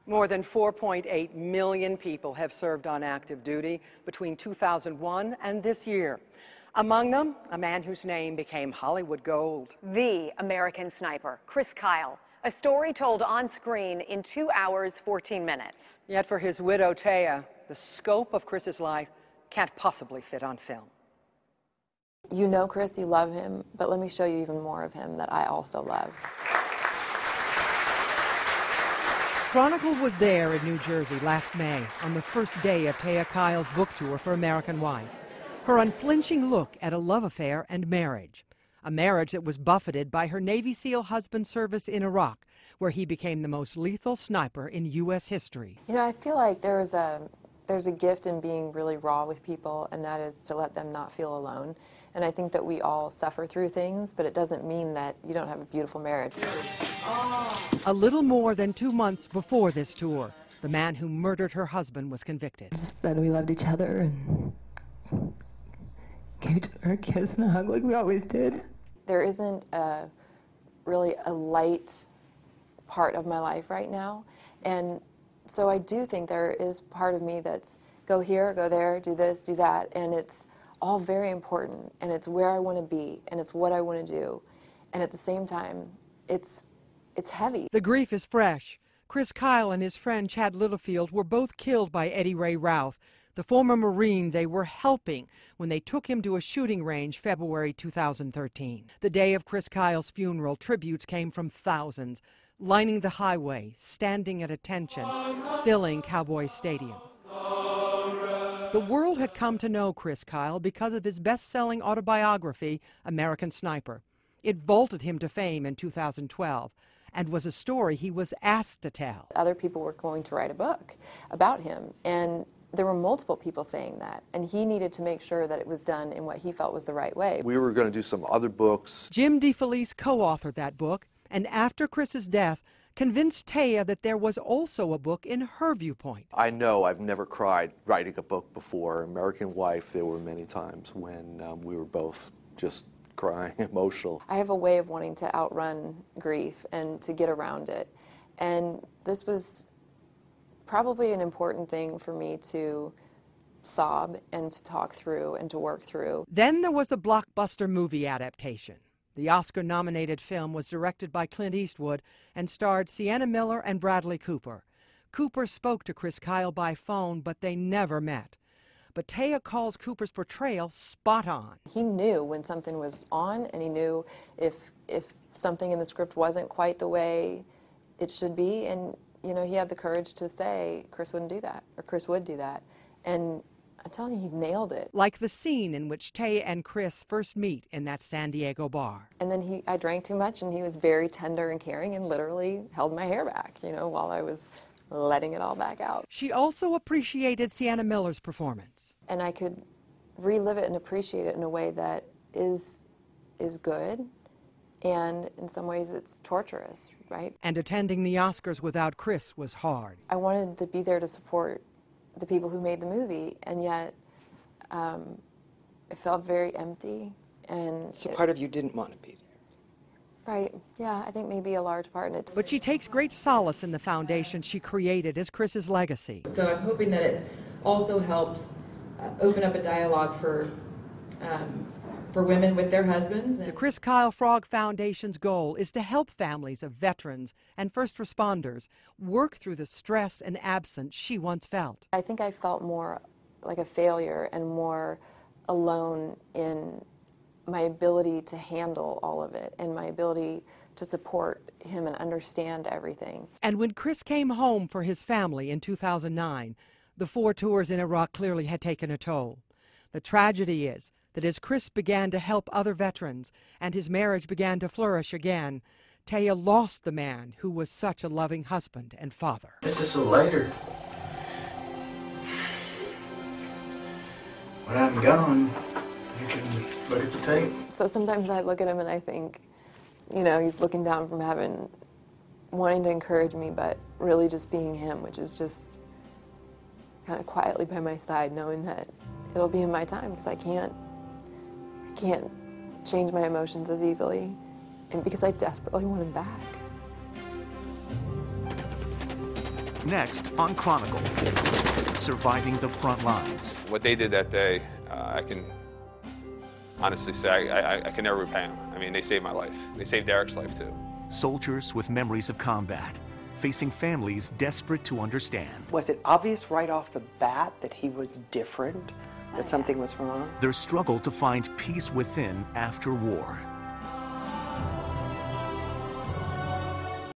More than 4.8 million people have served on active duty between 2001 and this year. Among them, a man whose name became Hollywood gold. The American Sniper, Chris Kyle. A story told on screen in 2 hours, 14 minutes. Yet for his widow, Taya, the scope of Chris's life can't possibly fit on film. You know Chris, you love him, but let me show you even more of him that I also love. Chronicle was there in New Jersey last May on the first day of Taya Kyle's book tour for American Wife. Her unflinching look at a love affair and marriage. A marriage that was buffeted by her Navy SEAL husband's service in Iraq, where he became the most lethal sniper in U.S. history. You know, I feel like there's a gift in being really raw with people, and that is to let them not feel alone. And I think that we all suffer through things, but it doesn't mean that you don't have a beautiful marriage. A little more than 2 months before this tour, the man who murdered her husband was convicted. Just that we loved each other and gave each other a kiss and a hug like we always did. There isn't really a light part of my life right now, and so I do think there is part of me that's go here, go there, do this, do that, and it's all very important, and it's where I want to be, and it's what I want to do, and at the same time, it's heavy. The grief is fresh. Chris Kyle and his friend Chad Littlefield were both killed by Eddie Ray Routh, the former Marine they were helping when they took him to a shooting range February 2013. The day of Chris Kyle's funeral, tributes came from thousands, lining the highway, standing at attention, filling Cowboy Stadium. The world had come to know Chris Kyle because of his best-selling autobiography, American Sniper. It vaulted him to fame in 2012 and was a story he was asked to tell. Other people were going to write a book about him, and there were multiple people saying that, and he needed to make sure that it was done in what he felt was the right way. We were going to do some other books. Jim DeFelice co-authored that book, and after Chris's death, convinced Taya that there was also a book in her viewpoint. I know I've never cried writing a book before. American Wife, there were many times when we were both just crying, emotional. I have a way of wanting to outrun grief and to get around it, and this was probably an important thing for me to sob and to talk through and to work through. Then there was the blockbuster movie adaptation. The Oscar-nominated film was directed by Clint Eastwood and starred Sienna Miller and Bradley Cooper. Cooper spoke to Chris Kyle by phone, but they never met. But Taya calls Cooper's portrayal spot on. He knew when something was on, and he knew if something in the script wasn't quite the way it should be, and you know, he had the courage to say Chris wouldn't do that, or Chris would do that. And I'm telling you, he nailed it. Like the scene in which Taya and Chris first meet in that San Diego bar. And then I drank too much, and he was very tender and caring and literally held my hair back, you know, while I was letting it all back out. She also appreciated Sienna Miller's performance. And I could relive it and appreciate it in a way that is good, and in some ways it's torturous, right? And attending the Oscars without Chris was hard. I wanted to be there to support the people who made the movie, and yet it felt very empty. And so part of you didn't want to be there. Right, yeah, I think maybe a large part in it. But she takes great solace in the foundation she created as Chris's legacy. So I'm hoping that it also helps open up a dialogue for women with their husbands. The Chris Kyle Frog Foundation's goal is to help families of veterans and first responders work through the stress and absence she once felt. I think I felt more like a failure and more alone in my ability to handle all of it and my ability to support him and understand everything. And when Chris came home for his family in 2009, the 4 tours in Iraq clearly had taken a toll. The tragedy is that as Chris began to help other veterans and his marriage began to flourish again, Taya lost the man who was such a loving husband and father. This is so later. When I'm gone, you can look at the tape. So sometimes I look at him and I think, you know, he's looking down from heaven, wanting to encourage me, but really just being him, which is just kind of quietly by my side, knowing that it'll be in my time, because I can't change my emotions as easily, and because I desperately want him back. Next on Chronicle, surviving the front lines. What they did that day, I can honestly say I can never repay them. I mean, they saved my life. They saved Derek's life, too. Soldiers with memories of combat, facing families desperate to understand. Was it obvious right off the bat that he was different, that something was wrong? Their struggle to find peace within after war.